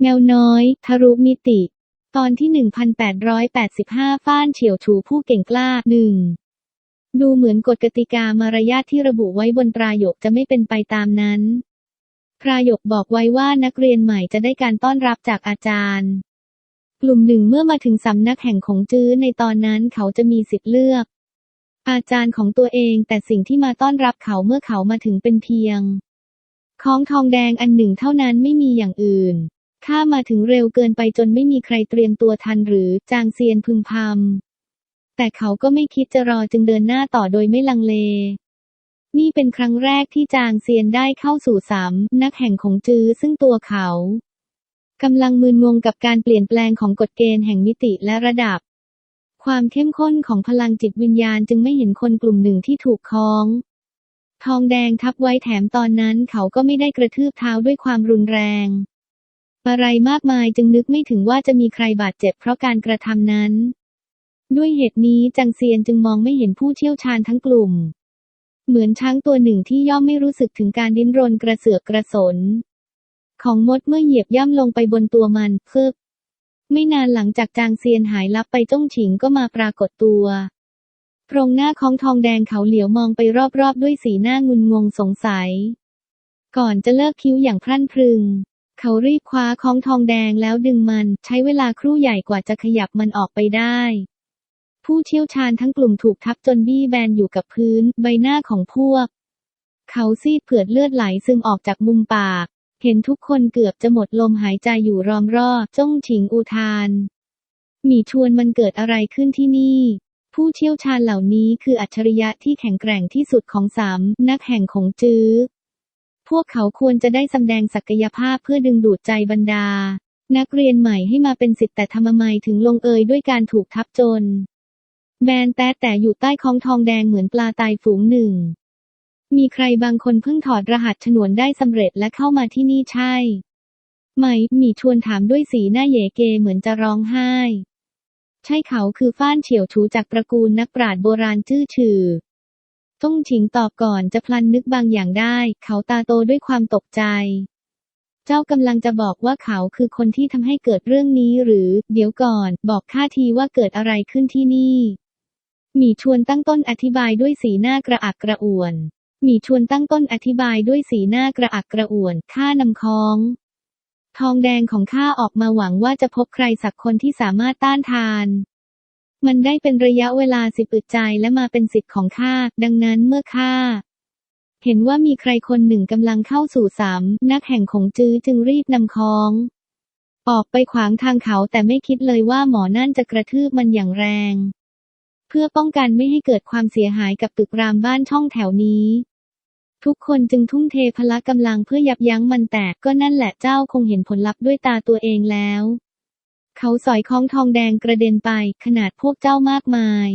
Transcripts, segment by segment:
แมวน้อยทะลุมิติตอนที่ 1885 ฟ้านเฉียวฉูผู้เก่งกล้า 1. ดูเหมือนกฎกติกามารยาทที่ระบุไว้บนปรายกจะไม่เป็นไปตามนั้นปรายกบอกไว้ว่านักเรียนใหม่จะได้การต้อนรับจากอาจารย์กลุ่มหนึ่งเมื่อมาถึงสำนักแห่งขงจื้อในตอนนั้นเขาจะมีสิทธิ์เลือกอาจารย์ของตัวเองแต่สิ่งที่มาต้อนรับเขาเมื่อเขามาถึงเป็นเพียงของทองแดงอันหนึ่งเท่านั้นไม่มีอย่างอื่นข้ามาถึงเร็วเกินไปจนไม่มีใครเตรียมตัวทันหรือจางเซียนพึมพำแต่เขาก็ไม่คิดจะรอจึงเดินหน้าต่อโดยไม่ลังเลนี่เป็นครั้งแรกที่จางเซียนได้เข้าสู่สำนักแห่งขงจื้อซึ่งตัวเขากำลังมึนงงกับการเปลี่ยนแปลงของกฎเกณฑ์แห่งมิติและระดับความเข้มข้นของพลังจิตวิญญาณจึงไม่เห็นคนกลุ่มหนึ่งที่ถูกค้องทองแดงทับไว้แถมตอนนั้นเขาก็ไม่ได้กระทืบเท้าด้วยความรุนแรงอะไรมากมายจึงนึกไม่ถึงว่าจะมีใครบาดเจ็บเพราะการกระทำนั้นด้วยเหตุนี้จางเซียนจึงมองไม่เห็นผู้เชี่ยวชาญทั้งกลุ่มเหมือนช้างตัวหนึ่งที่ย่อมไม่รู้สึกถึงการดิ้นรนกระเสือกกระสนของมดเมื่อเหยียบย่ำลงไปบนตัวมันไม่นานหลังจากจางเซียนหายลับไปจ้งฉิงก็มาปรากฏตัวตรงหน้าของทองแดงเขาเหลียวมองไปรอบๆด้วยสีหน้างุนงงสงสัยก่อนจะเลิกคิ้วอย่างพรั่นพรึงเขารีบคว้าของทองแดงแล้วดึงมันใช้เวลาครู่ใหญ่กว่าจะขยับมันออกไปได้ผู้เชี่ยวชาญทั้งกลุ่มถูกทับจนบี้แบนอยู่กับพื้นใบหน้าของพวกเขาซีดเผือดเลือดไหลซึมออกจากมุมปากเห็นทุกคนเกือบจะหมดลมหายใจอยู่ล้อมรอบจ้งฉิงอุทานหมี่ชวนมันเกิดอะไรขึ้นที่นี่ผู้เชี่ยวชาญเหล่านี้คืออัจฉริยะที่แข็งแกร่งที่สุดของสำนักแห่งขงจื้อพวกเขาควรจะได้แสดงศักยภาพเพื่อดึงดูดใจบรรดานักเรียนใหม่ให้มาเป็นศิษย์แต่ทำไมถึงลงเอยด้วยการถูกทับจนแบนแต่อยู่ใต้ของทองแดงเหมือนปลาตายฝูงหนึ่งมีใครบางคนเพิ่งถอดรหัสฉนวนได้สำเร็จและเข้ามาที่นี่ใช่ไหมหมี่ชวนถามด้วยสีหน้าเยเกเหมือนจะร้องไห้ใช่เขาคือฟ้านเฉียวฉูจากตระกูลนักปราชญ์โบราณจื้อฉือจ้งฉิงตอบก่อนจะพลันนึกบางอย่างได้เขาตาโตด้วยความตกใจเจ้ากำลังจะบอกว่าเขาคือคนที่ทำให้เกิดเรื่องนี้หรือเดี๋ยวก่อนบอกข้าทีว่าเกิดอะไรขึ้นที่นี่หมี่ชวนตั้งต้นอธิบายด้วยสีหน้ากระอักกระอ่วนหมี่ชวนตั้งต้นอธิบายด้วยสีหน้ากระอักกระอ่วนข้านำของทองแดงของข้าออกมาหวังว่าจะพบใครสักคนที่สามารถต้านทานมันได้เป็นระยะเวลา10 อึดใจและมาเป็นสิทธิ์ของข้าดังนั้นเมื่อข้าเห็นว่ามีใครคนหนึ่งกำลังเข้าสู่สำนักแห่งขงจื้อจึงรีบนำของออกไปขวางทางเขาแต่ไม่คิดเลยว่าหมอนั่นจะกระทืบมันอย่างแรงเพื่อป้องกันไม่ให้เกิดความเสียหายกับตึกรามบ้านช่องแถวนี้ทุกคนจึงทุ่มเทพละกำลังเพื่อยับยั้งมันแต่ก็นั่นแหละเจ้าคงเห็นผลลัพธ์ด้วยตาตัวเองแล้วเขาสอยของทองแดงกระเด็นไปขนาดพวกเจ้ามากมาย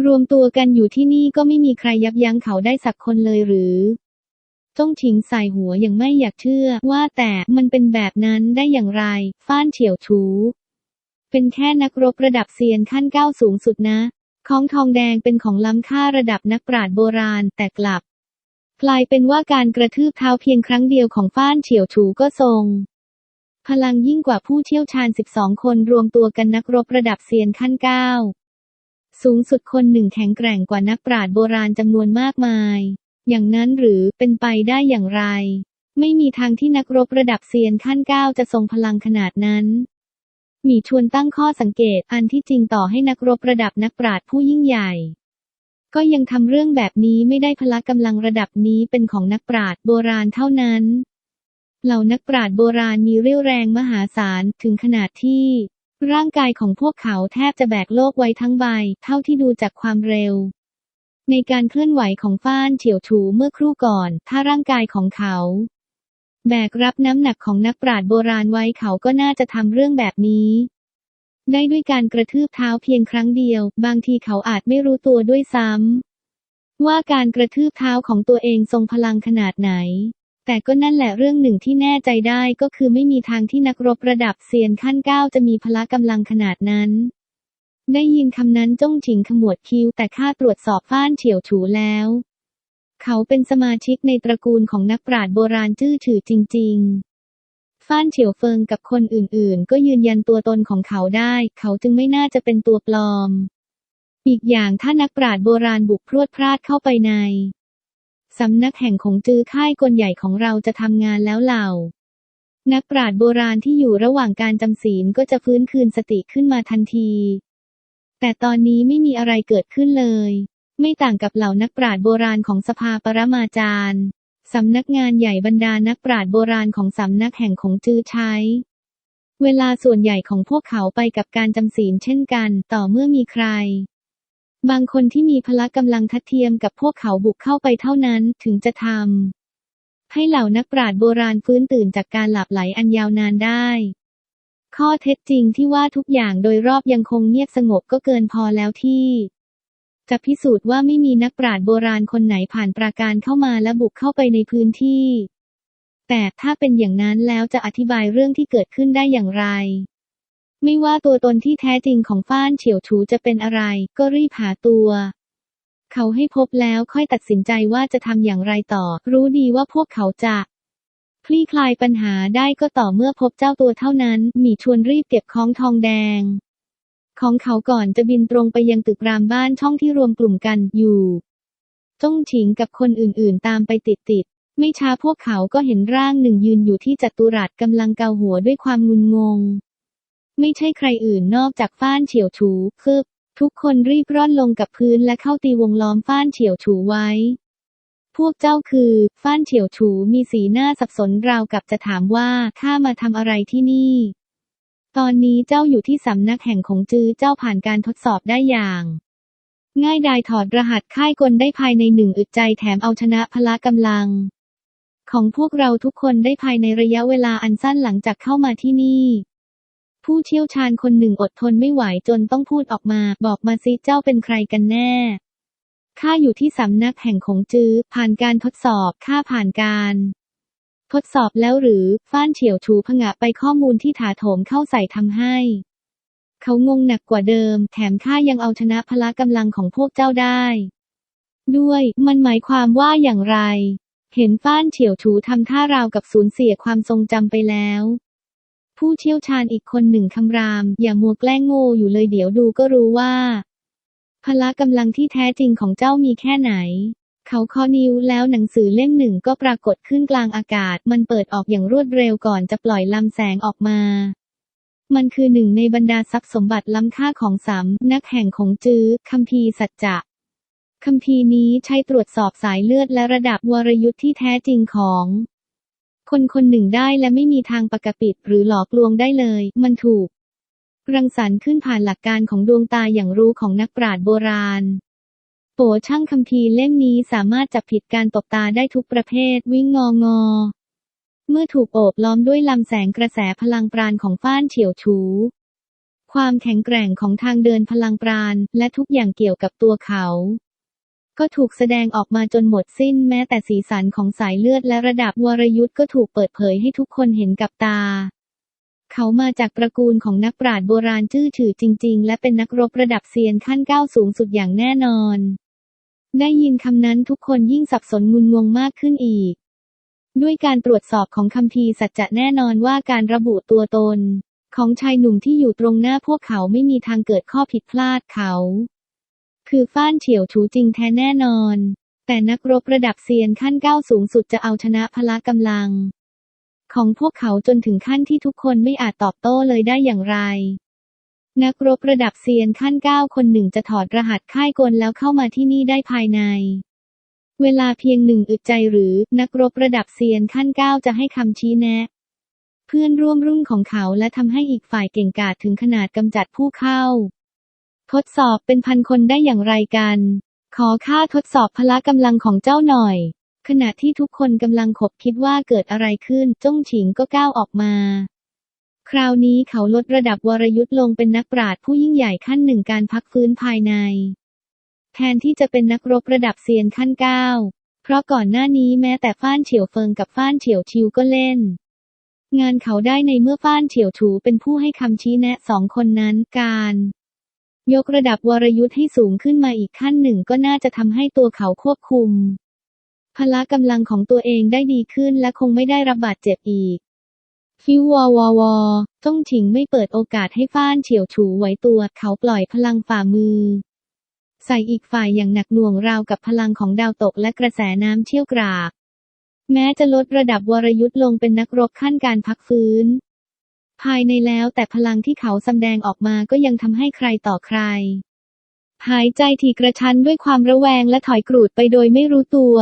รวมตัวกันอยู่ที่นี่ก็ไม่มีใครยับยั้งเขาได้สักคนเลยหรือจ้งฉิงใส่หัวอย่างไม่อยากเชื่อว่าแต่มันเป็นแบบนั้นได้อย่างไรฟ้านเฉียวฉูเป็นแค่นักรบระดับเซียนขั้นก้าวสูงสุดนะของทองแดงเป็นของล้ำค่าระดับนักปราชญ์โบราณแต่กลับกลายเป็นว่าการกระทืบเท้าเพียงครั้งเดียวของฟ้านเฉียวฉูก็ทรงพลังยิ่งกว่าผู้เชี่ยวชาญ12 คนรวมตัวกันนักรบระดับเซียนขั้น9สูงสุดคนหนึ่งแข็งแกร่งกว่านักปราชญ์โบราณจำนวนมากมายอย่างนั้นหรือเป็นไปได้อย่างไรไม่มีทางที่นักรบระดับเซียนขั้น9จะทรงพลังขนาดนั้นหมี่ชวนตั้งข้อสังเกตอันที่จริงต่อให้นักรบระดับนักปราชญ์ผู้ยิ่งใหญ่ก็ยังทำเรื่องแบบนี้ไม่ได้พละกำลังระดับนี้เป็นของนักปราชญ์โบราณเท่านั้นเหล่านักปราชญ์โบราณมีเรี่ยวแรงมหาศาลถึงขนาดที่ร่างกายของพวกเขาแทบจะแบกโลกไว้ทั้งใบเท่าที่ดูจากความเร็วในการเคลื่อนไหวของฟ้านเฉียวฉูเมื่อครู่ก่อนถ้าร่างกายของเขาแบกรับน้ำหนักของนักปราชญ์โบราณไว้เขาก็น่าจะทำเรื่องแบบนี้ได้ด้วยการกระทืบเท้าเพียงครั้งเดียวบางทีเขาอาจไม่รู้ตัวด้วยซ้ำว่าการกระทืบเท้าของตัวเองทรงพลังขนาดไหนแต่ก็นั่นแหละเรื่องหนึ่งที่แน่ใจได้ก็คือไม่มีทางที่นักรบระดับเซียนขั้น9จะมีพละกำลังขนาดนั้นได้ยินคำนั้นจ้งฉิงขมวดคิ้วแต่ข้าตรวจสอบฟ้านเฉียวฉูแล้วเขาเป็นสมาชิกในตระกูลของนักปราชญ์โบราณจื้อฉือจริงๆ ฟ้านเฉียวเฟิงกับคนอื่นๆก็ยืนยันตัวตนของเขาได้เขาจึงไม่น่าจะเป็นตัวปลอมอีกอย่างถ้านักปราชญ์โบราณบุกพรวดพราดเข้าไปในสำนักแห่งของจื้อค่ายกลใหญ่ของเราจะทำงานแล้วเหล่านักปราชญ์โบราณที่อยู่ระหว่างการจำศีลก็จะฟื้นคืนสติขึ้นมาทันทีแต่ตอนนี้ไม่มีอะไรเกิดขึ้นเลยไม่ต่างกับเหล่านักปราชญ์โบราณของสภาปรมาจารย์สำนักงานใหญ่บรรดานักปราชญ์โบราณของสำนักแห่งของจื้อใช้เวลาส่วนใหญ่ของพวกเขาไปกับการจำศีลเช่นกันต่อเมื่อมีใครบางคนที่มีพละกำลังทัดเทียมกับพวกเขาบุกเข้าไปเท่านั้นถึงจะทำให้เหล่านักปราชญ์โบราณฟื้นตื่นจากการหลับไหลอันยาวนานได้ข้อเท็จจริงที่ว่าทุกอย่างโดยรอบยังคงเงียบสงบก็เกินพอแล้วที่จะพิสูจน์ว่าไม่มีนักปราชญ์โบราณคนไหนผ่านปราการเข้ามาและบุกเข้าไปในพื้นที่แต่ถ้าเป็นอย่างนั้นแล้วจะอธิบายเรื่องที่เกิดขึ้นได้อย่างไรไม่ว่าตัวตนที่แท้จริงของฟ้านเฉียวฉูจะเป็นอะไรก็รีบหาตัวเขาให้พบแล้วค่อยตัดสินใจว่าจะทำอย่างไรต่อรู้ดีว่าพวกเขาจะคลี่คลายปัญหาได้ก็ต่อเมื่อพบเจ้าตัวเท่านั้นหมี่ชวนรีบเก็บของทองแดงของเขาก่อนจะบินตรงไปยังตึกรามบ้านช่องที่รวมกลุ่มกันอยู่จ้งฉิงกับคนอื่นๆตามไปติดๆไม่ช้าพวกเขาก็เห็นร่างหนึ่งยืนอยู่ที่จัตุรัสกำลังเกาหัวด้วยความงุนงงไม่ใช่ใครอื่นนอกจากฟ้านเฉียวฉูทุกคนรีบร่อนลงกับพื้นและเข้าตีวงล้อมฟ้านเฉียวฉูไว้พวกเจ้าคือฟ้านเฉียวฉูมีสีหน้าสับสนราวกับจะถามว่าข้ามาทำอะไรที่นี่ตอนนี้เจ้าอยู่ที่สำนักแห่งของจื้อเจ้าผ่านการทดสอบได้อย่างง่ายดายถอดรหัสค่ายกลได้ภายใน1 อึดใจแถมเอาชนะพละกำลังของพวกเราทุกคนได้ภายในระยะเวลาอันสั้นหลังจากเข้ามาที่นี่ผู้เชี่ยวชาญคนหนึ่งอดทนไม่ไหวจนต้องพูดออกมาบอกมาสิเจ้าเป็นใครกันแน่ข้าอยู่ที่สำนักแห่งของจื้อผ่านการทดสอบข้าผ่านการทดสอบแล้วหรือฟ้านเฉียวฉูผงะไปข้อมูลที่ถาโถมเข้าใส่ทำให้เขางงหนักกว่าเดิมแถมข้ายังเอาชนะพละกำลังของพวกเจ้าได้ด้วยมันหมายความว่าอย่างไรเห็นฟ้านเฉียวฉูทำท่าราวกับสูญเสียความทรงจำไปแล้วผู้เชี่ยวชาญอีกคนหนึ่งคำรามอย่ามัวแกล้งโง่อยู่เลยเดี๋ยวดูก็รู้ว่าพละกำลังที่แท้จริงของเจ้ามีแค่ไหนเขาเคาะนิ้วแล้วหนังสือเล่มหนึ่งก็ปรากฏขึ้นกลางอากาศมันเปิดออกอย่างรวดเร็วก่อนจะปล่อยลำแสงออกมามันคือหนึ่งในบรรดาทรัพย์สมบัติล้ำค่าของสำนักแห่งของจื้อคัมภีร์สัจจะคัมภีร์นี้ใช้ตรวจสอบสายเลือดและระดับวรยุทธ์ที่แท้จริงของคนคนหนึ่งได้และไม่มีทางปกปิดหรือหลอกลวงได้เลยมันถูกรังสรรค์ขึ้นผ่านหลักการของดวงตาอย่างรู้ของนักปราชญ์โบราณโป๋ช่างคัมภีร์เล่มนี้สามารถจับผิดการตบตาได้ทุกประเภทวิ่งงอเมื่อถูกโอบล้อมด้วยลำแสงกระแสพลังปราณของฟ้านเฉียวฉูความแข็งแกร่งของทางเดินพลังปราณและทุกอย่างเกี่ยวกับตัวเขาก็ถูกแสดงออกมาจนหมดสิ้นแม้แต่สีสันของสายเลือดและระดับวรยุทธ์ก็ถูกเปิดเผยให้ทุกคนเห็นกับตาเขามาจากตระกูลของนักปราชญ์โบราณชื่อถือจริงๆและเป็นนักรบระดับเซียนขั้น9สูงสุดอย่างแน่นอนได้ยินคำนั้นทุกคนยิ่งสับสนงุนงงมากขึ้นอีกด้วยการตรวจสอบของคัมภีร์สัจจะแน่นอนว่าการระบุตัวตนของชายหนุ่มที่อยู่ตรงหน้าพวกเขาไม่มีทางเกิดข้อผิดพลาดเขาคือฟ้านเฉียวฉูจริงแท้แน่นอนแต่นักรบระดับเซียนขั้น9สูงสุดจะเอาชนะพละกำลังของพวกเขาจนถึงขั้นที่ทุกคนไม่อาจตอบโต้เลยได้อย่างไรนักรบระดับเซียนขั้น9คนหนึ่งจะถอดรหัสค่ายกลแล้วเข้ามาที่นี่ได้ภายในเวลาเพียง1 อึดใจหรือนักรบระดับเซียนขั้น9จะให้คำชี้แนะเพื่อนร่วมรุ่นของเขาและทำให้อีกฝ่ายเก่งกาจถึงขนาดกำจัดผู้เข้าทดสอบเป็นพันคนได้อย่างไรกันขอค่าทดสอบพละกำลังของเจ้าหน่อยขณะที่ทุกคนกำลังขบคิดว่าเกิดอะไรขึ้นจ้งฉิงก็ก้าวออกมาคราวนี้เขาลดระดับวรยุทธ์ลงเป็นนักปราชญ์ผู้ยิ่งใหญ่ขั้น1การพักฟื้นภายในแทนที่จะเป็นนักรบระดับเซียนขั้น9เพราะก่อนหน้านี้แม้แต่ฟ้านเฉียวเฟิงกับฟ้านเฉียวชิวก็เล่นงานเขาได้ในเมื่อฟ้านเฉียวฉูเป็นผู้ให้คำชี้แนะ2 คนนั้นการยกระดับวรยุทธ์ให้สูงขึ้นมาอีกขั้นหนึ่งก็น่าจะทำให้ตัวเขาควบคุมพละกำลังของตัวเองได้ดีขึ้นและคงไม่ได้รับบาดเจ็บอีก ฟิววอวอวอจ้งฉิงไม่เปิดโอกาสให้ฟ้านเฉียวฉูไหวตัวเขาปล่อยพลังฝ่ามือใส่อีกฝ่ายอย่างหนักหน่วงราวกับพลังของดาวตกและกระแสน้ำเชี่ยวกรากแม้จะลดระดับวรยุทธ์ลงเป็นนักรบขั้นการพักฟื้นภายในแล้วแต่พลังที่เขาสำแดงออกมาก็ยังทำให้ใครต่อใครหายใจถี่กระชั้นด้วยความระแวงและถอยกรูดไปโดยไม่รู้ตัว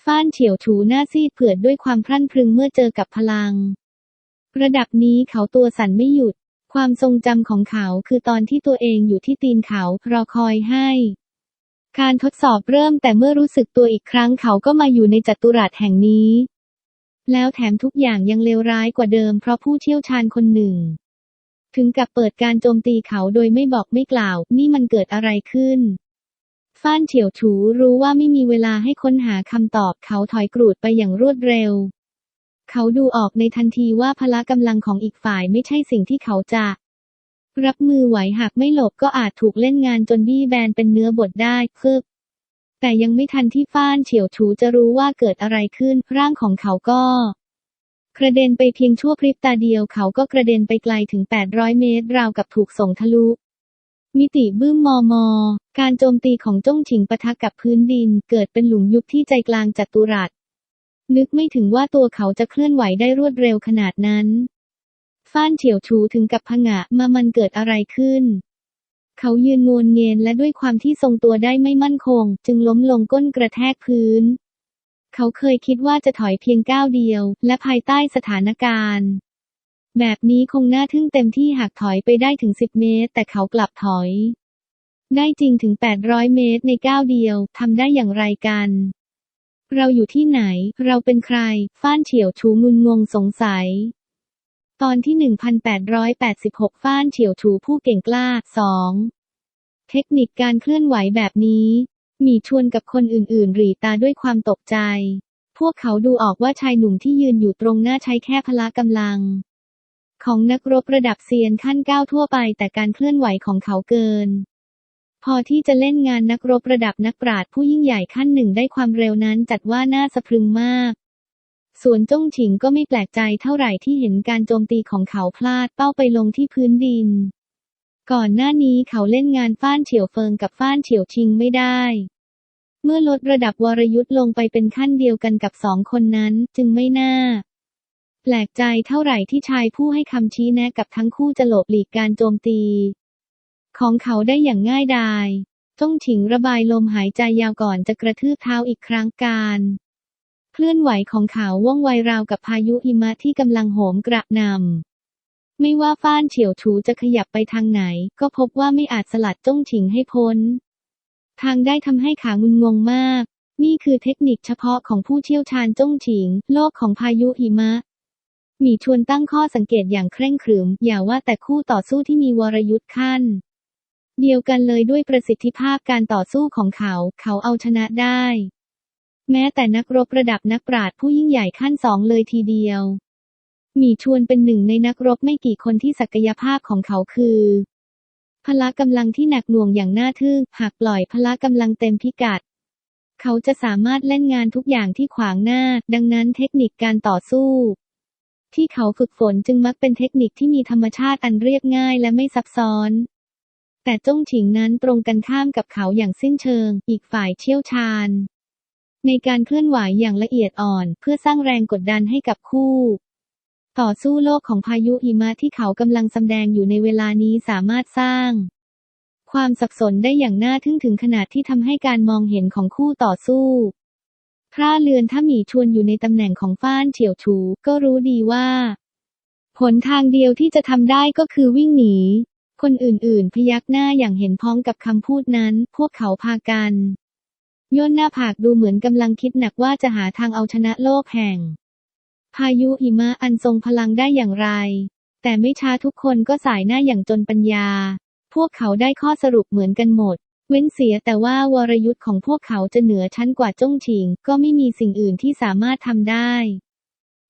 ฟ้านเฉียวฉูหน้าซีดเผือดด้วยความพรั่นพรึงเมื่อเจอกับพลังระดับนี้เขาตัวสั่นไม่หยุดความทรงจำของเขาคือตอนที่ตัวเองอยู่ที่ตีนเขารอคอยให้การทดสอบเริ่มแต่เมื่อรู้สึกตัวอีกครั้งเขาก็มาอยู่ในจัตุรัสแห่งนี้แล้วแถมทุกอย่างยังเลวร้ายกว่าเดิมเพราะผู้เชี่ยวชาญคนหนึ่งถึงกับเปิดการโจมตีเขาโดยไม่บอกไม่กล่าวนี่มันเกิดอะไรขึ้นฟ้านเฉียวฉูรู้ว่าไม่มีเวลาให้ค้นหาคำตอบเขาถอยกรูดไปอย่างรวดเร็วเขาดูออกในทันทีว่าพละกำลังของอีกฝ่ายไม่ใช่สิ่งที่เขาจะรับมือไหวหากไม่หลบก็อาจถูกเล่นงานจนบี้แบนเป็นเนื้อบดได้แต่ยังไม่ทันที่ฟ้านเฉียวฉูจะรู้ว่าเกิดอะไรขึ้นร่างของเขาก็กระเด็นไปเพียงชั่วพริบตาเดียวเขาก็กระเด็นไปไกลถึง800 เมตรราวกับถูกส่งทะลุมิติบึ้มมอการโจมตีของจ้งฉิงปะทะกับพื้นดินเกิดเป็นหลุมยุบที่ใจกลางจัตุรัสนึกไม่ถึงว่าตัวเขาจะเคลื่อนไหวได้รวดเร็วขนาดนั้นฟ้านเฉียวฉูถึงกับผงะมันเกิดอะไรขึ้นเขายืนงนเงียนและด้วยความที่ทรงตัวได้ไม่มั่นคงจึงล้มลงก้นกระแทกพื้นเขาเคยคิดว่าจะถอยเพียงก้าวเดียวและภายใต้สถานการณ์แบบนี้คงน่าทึ่งเต็มที่หากถอยไปได้ถึง10 เมตรแต่เขากลับถอยได้จริงถึง800 เมตรในก้าวเดียวทำได้อย่างไรกันเราอยู่ที่ไหนเราเป็นใครฟ้านเฉียวฉูงุนงงสงสัยตอนที่1886ฟ้านเฉียวฉูผู้เก่งกล้า2เทคนิคการเคลื่อนไหวแบบนี้มีชวนกับคนอื่นๆหรี่ตาด้วยความตกใจพวกเขาดูออกว่าชายหนุ่มที่ยืนอยู่ตรงหน้าใช้แค่พละกำลังของนักรบระดับเซียนขั้น9ทั่วไปแต่การเคลื่อนไหวของเขาเกินพอที่จะเล่นงานนักรบระดับนักปราชญ์ผู้ยิ่งใหญ่ขั้นหนึ่งได้ความเร็วนั้นจัดว่าน่าสะพรึงมากส่วนจ้งฉิงก็ไม่แปลกใจเท่าไหร่ที่เห็นการโจมตีของเขาพลาดเป้าไปลงที่พื้นดินก่อนหน้านี้เขาเล่นงานฟ้านเฉียวเฟิงกับฟ้านเฉียวชิงไม่ได้เมื่อลดระดับวรยุทธ์ลงไปเป็นขั้นเดียวกันกับ2 คนนั้นจึงไม่น่าแปลกใจเท่าไหร่ที่ชายผู้ให้คำชี้แนะกับทั้งคู่จะหลบหลีกการโจมตีของเขาได้อย่างง่ายดายจ้งฉิงระบายลมหายใจยาวก่อนจะกระทืบเท้าอีกครั้งการเคลื่อนไหวของเขาว่องไวราวกับพายุหิมะที่กำลังโหมกระหน่ำไม่ว่าฟ้านเฉียวฉูจะขยับไปทางไหนก็พบว่าไม่อาจสลัดจ้งฉิงให้พ้นทางได้ทำให้ขางุนงงมากนี่คือเทคนิคเฉพาะของผู้เชี่ยวชาญจ้งฉิงโลกของพายุหิมะมีชวนตั้งข้อสังเกตอย่างเคร่งขรึมอย่าว่าแต่คู่ต่อสู้ที่มีวรยุทธ์ขั้นเดียวกันเลยด้วยประสิทธิภาพการต่อสู้ของเขาเอาชนะได้แม้แต่นักรบระดับนักปราชญ์ผู้ยิ่งใหญ่ขั้น2เลยทีเดียวมีชวนเป็นหนึ่งในนักรบไม่กี่คนที่ศักยภาพของเขาคือพละกำลังที่หนักหน่วงอย่างน่าทึ่งหากปล่อยพละกำลังเต็มพิกัดเขาจะสามารถเล่นงานทุกอย่างที่ขวางหน้าดังนั้นเทคนิคการต่อสู้ที่เขาฝึกฝนจึงมักเป็นเทคนิคที่มีธรรมชาติอันเรียบง่ายและไม่ซับซ้อนแต่จ้งฉิงนั้นตรงกันข้ามกับเขาอย่างสิ้นเชิงอีกฝ่ายเชี่ยวชาญในการเคลื่อนไหวอย่างละเอียดอ่อนเพื่อสร้างแรงกดดันให้กับคู่ต่อสู้โลกของพายุหิมะที่เขากำลังแสดงอยู่ในเวลานี้สามารถสร้างความสับสนได้อย่างน่าทึ่งถึงขนาดที่ทำให้การมองเห็นของคู่ต่อสู้พร่าเรือนถ้าหมีชวนอยู่ในตำแหน่งของฟ้านเฉียวฉูก็รู้ดีว่าหนทางเดียวที่จะทำได้ก็คือวิ่งหนีคนอื่นๆพยักหน้าอย่างเห็นพ้องกับคำพูดนั้นพวกเขาพากันย่นหน้าผากดูเหมือนกำลังคิดหนักว่าจะหาทางเอาชนะโลกแห่งพายุหิมะอันทรงพลังได้อย่างไรแต่ไม่ช้าทุกคนก็สายหน้าอย่างจนปัญญาพวกเขาได้ข้อสรุปเหมือนกันหมดเว้นเสียแต่ว่าวรยุทธ์ของพวกเขาจะเหนือชั้นกว่าจ้งฉิงก็ไม่มีสิ่งอื่นที่สามารถทำได้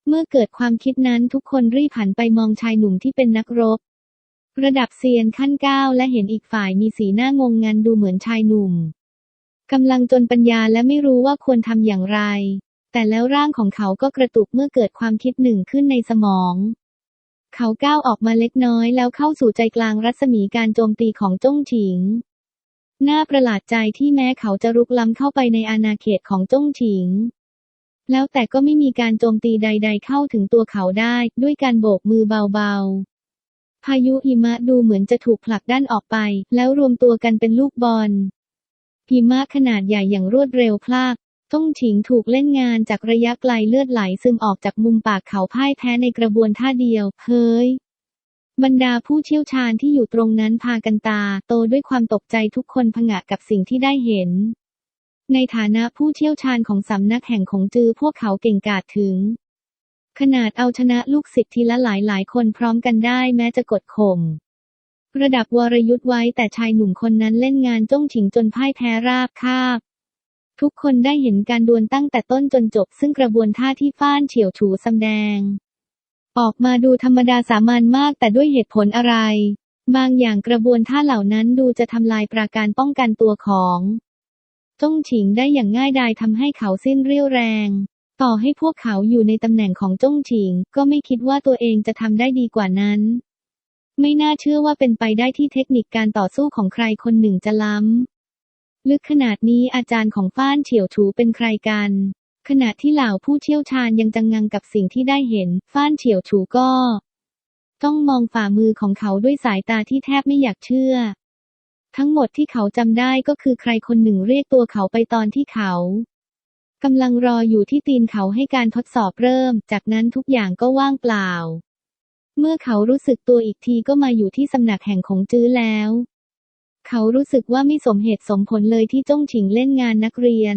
เมื่อเกิดความคิดนั้นทุกคนรีบหันไปมองชายหนุ่มที่เป็นนักรบระดับเซียนขั้น9และเห็นอีกฝ่ายมีสีหน้างงงันดูเหมือนชายหนุ่มกำลังจนปัญญาและไม่รู้ว่าควรทำอย่างไร แต่แล้วร่างของเขาก็กระตุกเมื่อเกิดความคิดหนึ่งขึ้นในสมอง เขาก้าวออกมาเล็กน้อยแล้วเข้าสู่ใจกลางรัศมีการโจมตีของจ้งฉิง น่าประหลาดใจที่แม้เขาจะรุกล้ำเข้าไปในอาณาเขตของจ้งฉิง แล้วแต่ก็ไม่มีการโจมตีใดๆเข้าถึงตัวเขาได้ด้วยการโบกมือเบาๆ พายุหิมะดูเหมือนจะถูกผลักดันออกไปแล้วรวมตัวกันเป็นลูกบอลหิมะขนาดใหญ่อย่างรวดเร็วพลากจ้งฉิงถูกเล่นงานจากระยะไกลเลือดไหลซึมออกจากมุมปากเขาพ่ายแพ้ในกระบวนท่าเดียวเฮ้ยบรรดาผู้เชี่ยวชาญที่อยู่ตรงนั้นพากันตาโตด้วยความตกใจทุกคนผงะกับสิ่งที่ได้เห็นในฐานะผู้เชี่ยวชาญของสำนักแห่งคงจือพวกเขาเก่งกาจถึงขนาดเอาชนะลูกศิษย์ทีละหลายคนพร้อมกันได้แม้จะกดข่มระดับวรยุทธ์ไว้แต่ชายหนุ่มคนนั้นเล่นงานจ้งฉิงจนพ่ายแพ้ราบคาบทุกคนได้เห็นการดวลตั้งแต่ต้นจนจบซึ่งกระบวนท่าที่ฟ้านเฉียวฉูแสดงออกมาดูธรรมดาสามัญมากแต่ด้วยเหตุผลอะไรบางอย่างกระบวนท่าเหล่านั้นดูจะทำลายปราการป้องกันตัวของจ้งฉิงได้อย่างง่ายดายทำให้เขาสิ้นเรี่ยวแรงต่อให้พวกเขาอยู่ในตำแหน่งของจ้งฉิงก็ไม่คิดว่าตัวเองจะทำได้ดีกว่านั้นไม่น่าเชื่อว่าเป็นไปได้ที่เทคนิคการต่อสู้ของใครคนหนึ่งจะล้ำลึกขนาดนี้อาจารย์ของฟ้านเฉียวฉูเป็นใครกันขณะที่เหล่าผู้เชี่ยวชาญยังจังงังกับสิ่งที่ได้เห็นฟ้านเฉียวฉูก็ต้องมองฝ่ามือของเขาด้วยสายตาที่แทบไม่อยากเชื่อทั้งหมดที่เขาจำได้ก็คือใครคนหนึ่งเรียกตัวเขาไปตอนที่เขากำลังรออยู่ที่ตีนเขาให้การทดสอบเริ่มจากนั้นทุกอย่างก็ว่างเปล่าเมื่อเขารู้สึกตัวอีกทีก็มาอยู่ที่สำนักแห่งคงจื้อแล้วเขารู้สึกว่าไม่สมเหตุสมผลเลยที่จ้งฉิงเล่นงานนักเรียน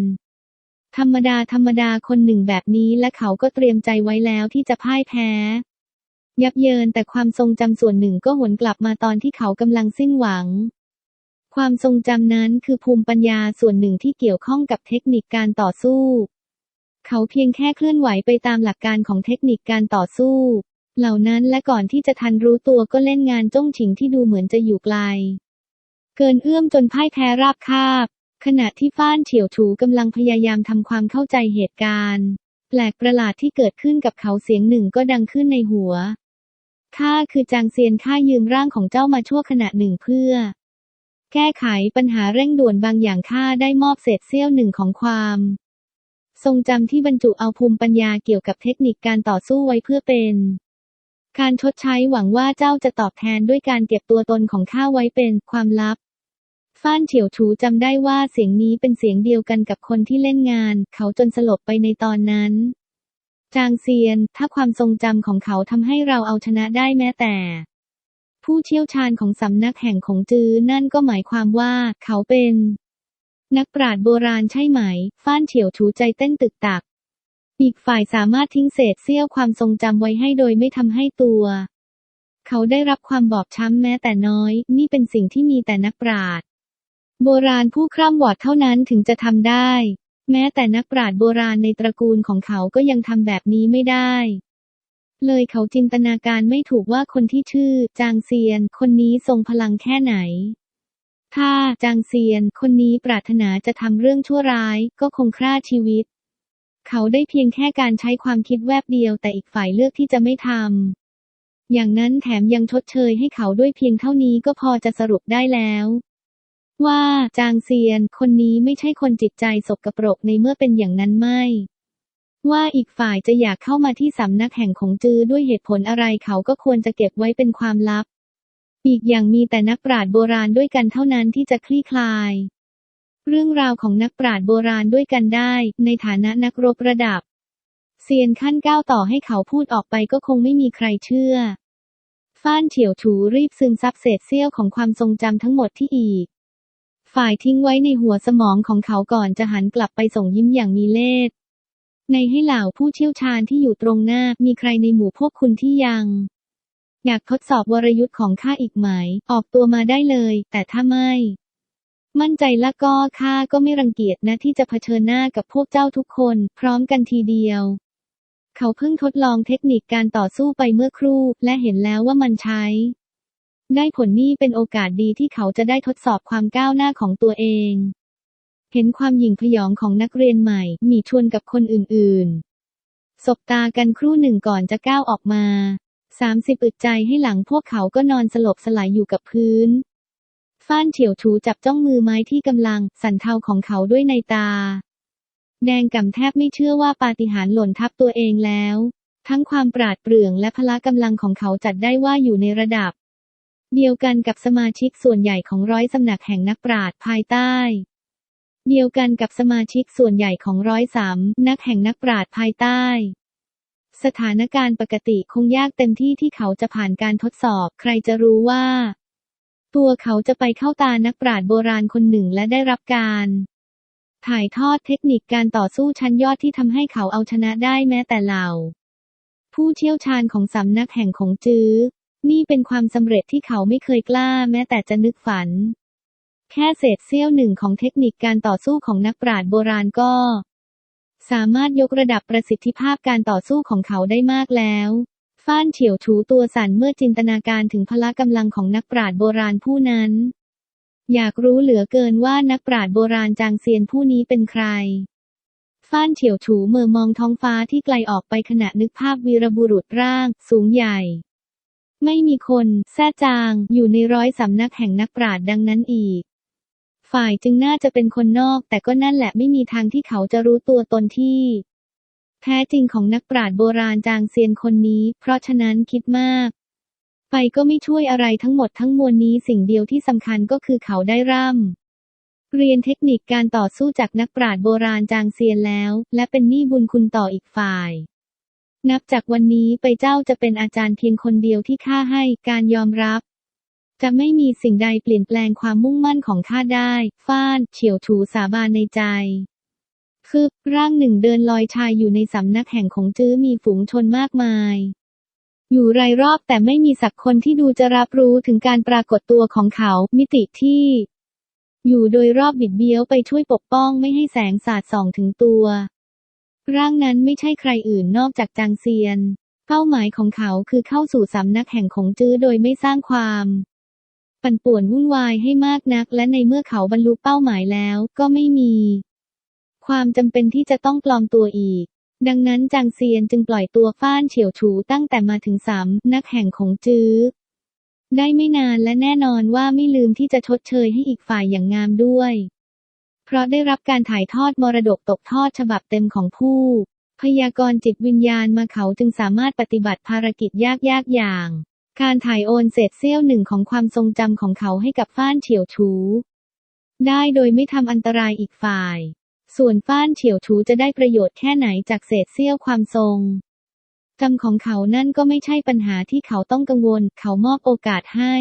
ธรรมดาคนหนึ่งแบบนี้และเขาก็เตรียมใจไว้แล้วที่จะพ่ายแพ้ยับเยินแต่ความทรงจำส่วนหนึ่งก็หวนกลับมาตอนที่เขากำลังสิ้นหวังความทรงจำนั้นคือภูมิปัญญาส่วนหนึ่งที่เกี่ยวข้องกับเทคนิคการต่อสู้เขาเพียงแค่เคลื่อนไหวไปตามหลักการของเทคนิคการต่อสู้เหล่านั้นและก่อนที่จะทันรู้ตัวก็เล่นงานจ้งฉิงที่ดูเหมือนจะอยู่ไกลเกินเอื้อมจนพ่ายแพ้ราบคาบขณะที่ฟ้านเฉียวฉูกำลังพยายามทำความเข้าใจเหตุการณ์แปลกประหลาดที่เกิดขึ้นกับเขาเสียงหนึ่งก็ดังขึ้นในหัวข้าคือจางเซียนข้ายืมร่างของเจ้ามาชั่วขณะหนึ่งเพื่อแก้ไขปัญหาเร่งด่วนบางอย่างข้าได้มอบเศษเสี้ยวหนึ่งของความทรงจำที่บรรจุเอาภูมิปัญญาเกี่ยวกับเทคนิคการต่อสู้ไว้เพื่อเป็นการชดใช้หวังว่าเจ้าจะตอบแทนด้วยการเก็บตัวตนของข้าไว้เป็นความลับฟ้านเฉียวฉูจำได้ว่าเสียงนี้เป็นเสียงเดียวกันกับคนที่เล่นงานเขาจนสลบไปในตอนนั้นจางเซียนถ้าความทรงจำของเขาทำให้เราเอาชนะได้แม้แต่ผู้เชี่ยวชาญของสำนักแห่งคงจื้อนั่นก็หมายความว่าเขาเป็นนักปราชญ์โบราณใช่ไหมฟ้านเฉียวฉูใจเต้นตึกตักอีกฝ่ายสามารถทิ้งเศษเสี้ยวความทรงจำไว้ให้โดยไม่ทำให้ตัวเขาได้รับความบอบช้ำแม้แต่น้อยนี่เป็นสิ่งที่มีแต่นักปราชญ์โบราณผู้คร่ำวอดเท่านั้นถึงจะทำได้แม้แต่นักปราชญ์โบราณในตระกูลของเขาก็ยังทำแบบนี้ไม่ได้เลยเขาจินตนาการไม่ถูกว่าคนที่ชื่อจางเซียนคนนี้ทรงพลังแค่ไหนถ้าจางเซียนคนนี้ปรารถนาจะทำเรื่องชั่วร้ายก็คงฆ่าชีวิตเขาได้เพียงแค่การใช้ความคิดแวบเดียวแต่อีกฝ่ายเลือกที่จะไม่ทำอย่างนั้นแถมยังชดเชยให้เขาด้วยเพียงเท่านี้ก็พอจะสรุปได้แล้วว่าจางเซียนคนนี้ไม่ใช่คนจิตใจสกปรกในเมื่อเป็นอย่างนั้นไม่ว่าอีกฝ่ายจะอยากเข้ามาที่สำนักแห่งคงจื้อด้วยเหตุผลอะไรเขาก็ควรจะเก็บไว้เป็นความลับอีกอย่างมีแต่นักปราชญ์โบราณด้วยกันเท่านั้นที่จะคลี่คลายเรื่องราวของนักปราชญ์โบราณด้วยกันได้ในฐานะนักรบระดับเซียนขั้นก้าวต่อให้เขาพูดออกไปก็คงไม่มีใครเชื่อฟ้านเฉียวฉูรีบซึมซับเศษเสี้ยวของความทรงจำทั้งหมดที่อีกฝ่ายทิ้งไว้ในหัวสมองของเขาก่อนจะหันกลับไปส่งยิ้มอย่างมีเล่ห์ในให้เหล่าผู้เชี่ยวชาญที่อยู่ตรงหน้ามีใครในหมู่พวกคุณที่ยังอยากทดสอบวรยุทธ์ของข้าอีกไหมออกตัวมาได้เลยแต่ถ้าไม่มั่นใจละก็ข้าก็ไม่รังเกียจนะที่จะเผชิญหน้ากับพวกเจ้าทุกคนพร้อมกันทีเดียวเขาเพิ่งทดลองเทคนิคการต่อสู้ไปเมื่อครู่และเห็นแล้วว่ามันใช้ได้ผลนี่เป็นโอกาสดีที่เขาจะได้ทดสอบความก้าวหน้าของตัวเอง เห็นความหยิ่งพยองของนักเรียนใหม่หมี่ชวนกับคนอื่นๆสบตากันครู่หนึ่งก่อนจะก้าวออกมา30อึดใจให้หลังพวกเขาก็นอนสลบสลายอยู่กับพื้นฟ้านเฉียวถูจับจ้องมือไม้ที่กำลังสั่นเทาของเขาด้วยในตาแดงก่ำแทบไม่เชื่อว่าปาฏิหาริย์หล่นทับตัวเองแล้วทั้งความปราดเปรื่องและพละกำลังของเขาจัดได้ว่าอยู่ในระดับเดียวกันกับสมาชิกส่วนใหญ่ของร้อยสำนักแห่งนักปราชญ์ภายใต้เดียวกันกับสมาชิกส่วนใหญ่ของ103นักแห่งนักปราชญ์ภายใต้สถานการณ์ปกติคงยากเต็มที่ที่เขาจะผ่านการทดสอบใครจะรู้ว่าตัวเขาจะไปเข้าตานักปราชญ์โบราณคนหนึ่งและได้รับการถ่ายทอดเทคนิคการต่อสู้ชั้นยอดที่ทำให้เขาเอาชนะได้แม้แต่เหล่าผู้เชี่ยวชาญของสำนักแห่งคงจื้อนี่เป็นความสำเร็จที่เขาไม่เคยกล้าแม้แต่จะนึกฝันแค่เศษเสี้ยวหนึ่งของเทคนิคการต่อสู้ของนักปราชญ์โบราณก็สามารถยกระดับประสิทธิภาพการต่อสู้ของเขาได้มากแล้วฟ้านเฉียวถูตัวสั่นเมื่อจินตนาการถึงพละกำลังของนักปราชญ์โบราณผู้นั้นอยากรู้เหลือเกินว่านักปราชญ์โบราณจางเซียนผู้นี้เป็นใครฟ้านเฉียวถูเหม่อมองท้องฟ้าที่ไกลออกไปขณะนึกภาพวีรบุรุษร่างสูงใหญ่ไม่มีคนแท้จางอยู่ในร้อยสำนักแห่งนักปราชญ์ดังนั้นอีกฝ่ายจึงน่าจะเป็นคนนอกแต่ก็นั่นแหละไม่มีทางที่เขาจะรู้ตัวตนที่แท้จริงของนักปราชญ์โบราณจางเซียนคนนี้เพราะฉะนั้นคิดมากไปก็ไม่ช่วยอะไรทั้งหมดทั้งมวลนี้สิ่งเดียวที่สำคัญก็คือเขาได้เรียนเทคนิคการต่อสู้จากนักปราชญ์โบราณจางเซียนแล้วและเป็นหนี้บุญคุณต่ออีกฝ่ายนับจากวันนี้ไปเจ้าจะเป็นอาจารย์เพียงคนเดียวที่ข้าให้การยอมรับจะไม่มีสิ่งใดเปลี่ยนแปลงความมุ่งมั่นของข้าได้ฟ้านเฉียวถูสาบานในใจร่างหนึ่งเดินลอยชายอยู่ในสำนักแห่งคงจื้อมีฝูงชนมากมายอยู่รายรอบแต่ไม่มีสักคนที่ดูจะรับรู้ถึงการปรากฏตัวของเขามิติที่อยู่โดยรอบบิดเบี้ยวไปช่วยปกป้องไม่ให้แสงสาดส่องถึงตัวร่างนั้นไม่ใช่ใครอื่นนอกจากจางเซียนเป้าหมายของเขาคือเข้าสู่สำนักแห่งคงจื้อโดยไม่สร้างความปั่นป่วนวุ่นวายให้มากนักและในเมื่อเขาบรรลุเป้าหมายแล้วก็ไม่มีความจำเป็นที่จะต้องปลอมตัวอีกดังนั้นจางเซียนจึงปล่อยตัวฟ้านเฉียวถูตั้งแต่มาถึงสำนักแห่งคงจื้อได้ไม่นานและแน่นอนว่าไม่ลืมที่จะชดเชยให้อีกฝ่ายอย่างงามด้วยเพราะได้รับการถ่ายทอดมรดกตกทอดฉบับเต็มของผู้พยากรณ์จิตวิญญาณมาเขาจึงสามารถปฏิบัติภารกิจยากอย่างการถ่ายโอนเศษเสี้ยวหนึ่งของความทรงจำของเขาให้กับฟ้านเฉียวถูได้โดยไม่ทำอันตรายอีกฝ่ายส่วนฟ้านเฉียวถูจะได้ประโยชน์แค่ไหนจากเศษเสี้ยวความทรงจำของเขานั่นก็ไม่ใช่ปัญหาที่เขาต้องกังวลเขามอบโอกาสให้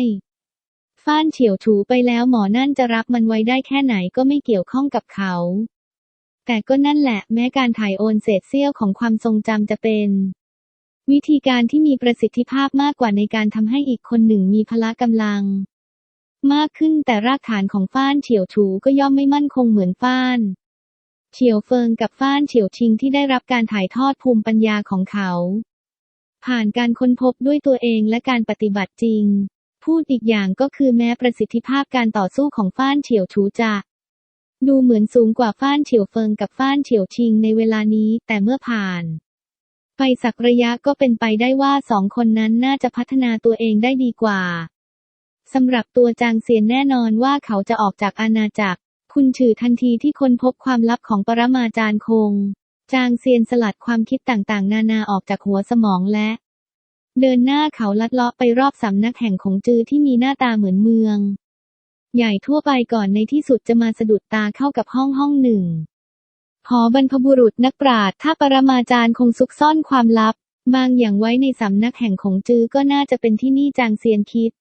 ฟ้านเฉียวถูไปแล้วหมอนั่นจะรับมันไว้ได้แค่ไหนก็ไม่เกี่ยวข้องกับเขาแต่ก็นั่นแหละแม้การถ่ายโอนเศษเสี้ยวของความทรงจำจะเป็นวิธีการที่มีประสิทธิภาพมากกว่าในการทำให้อีกคนหนึ่งมีพละกำลังมากขึ้นแต่รากฐานของฟ้านเฉียวถูก็ย่อมไม่มั่นคงเหมือนฟ้านเฉียวเฟิงกับฟ้านเฉียวชิงที่ได้รับการถ่ายทอดภูมิปัญญาของเขาผ่านการค้นพบด้วยตัวเองและการปฏิบัติจริงพูดอีกอย่างก็คือแม้ประสิทธิภาพการต่อสู้ของฟ้านเฉียวถูจะดูเหมือนสูงกว่าฟ้านเฉียวเฟิงกับฟ้านเฉียวชิงในเวลานี้แต่เมื่อผ่านไปสักระยะก็เป็นไปได้ว่าสองคนนั้นน่าจะพัฒนาตัวเองได้ดีกว่าสำหรับตัวจางเซียนแน่นอนว่าเขาจะออกจากอาณาจักรคุณฉือทันทีที่ค้นพบความลับของปรมาจารย์คงจางเซียนสลัดความคิดต่างๆนานาออกจากหัวสมองและเดินหน้าเขาลัดเลาะไปรอบสำนักแห่งคงจือที่มีหน้าตาเหมือนเมืองใหญ่ทั่วไปก่อนในที่สุดจะมาสะดุดตาเข้ากับห้องหนึ่งหอบรรพบุรุษนักปราชญ์ถ้าปรมาจารย์คงซุกซ่อนความลับบางอย่างไว้ในสำนักแห่งคงจือก็น่าจะเป็นที่นี่จางเซียนคิด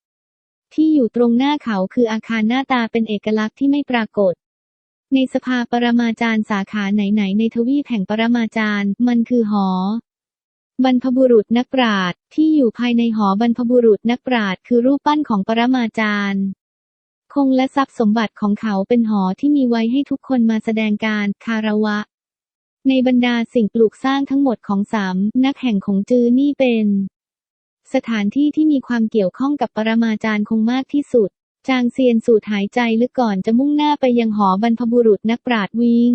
ที่อยู่ตรงหน้าเขาคืออาคารหน้าตาเป็นเอกลักษณ์ที่ไม่ปรากฏในสภาปรมาจารย์สาขาไหนๆในทวีปแห่งปรมาจารย์มันคือหอบรรพบุรุษนักปราชญ์ที่อยู่ภายในหอบรรพบุรุษนักปราชญ์คือรูปปั้นของปรมาจารย์คงและทรัพย์สมบัติของเขาเป็นหอที่มีไว้ให้ทุกคนมาแสดงการคารวะในบรรดาสิ่งปลูกสร้างทั้งหมดของสำนักแห่งคงจือนี่เป็นสถานที่ที่มีความเกี่ยวข้องกับปรมาจารย์คงมากที่สุด จางเซียนสูดหายใจลึกก่อนจะมุ่งหน้าไปยังหอบรรพบุรุษนักปราชญ์วิง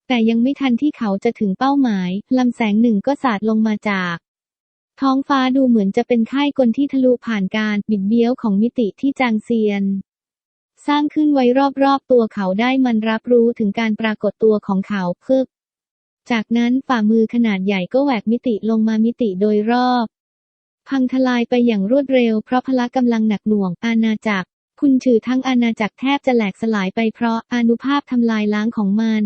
แต่ยังไม่ทันที่เขาจะถึงเป้าหมายลำแสงหนึ่งก็สาดลงมาจากท้องฟ้าดูเหมือนจะเป็นค่ายกลที่ทะลุผ่านการบิดเบี้ยวของมิติที่จางเซียนสร้างขึ้นไว้รอบๆตัวเขาได้มันรับรู้ถึงการปรากฏตัวของเขาเพิ่มจากนั้นฝ่ามือขนาดใหญ่ก็แหวกมิติลงมามิติโดยรอบพังทลายไปอย่างรวดเร็วเพราะพละกำลังหนักหน่วงอาณาจักรคุณชื่อทั้งอาณาจักรแทบจะแหลกสลายไปเพราะอานุภาพทำลายล้างของมัน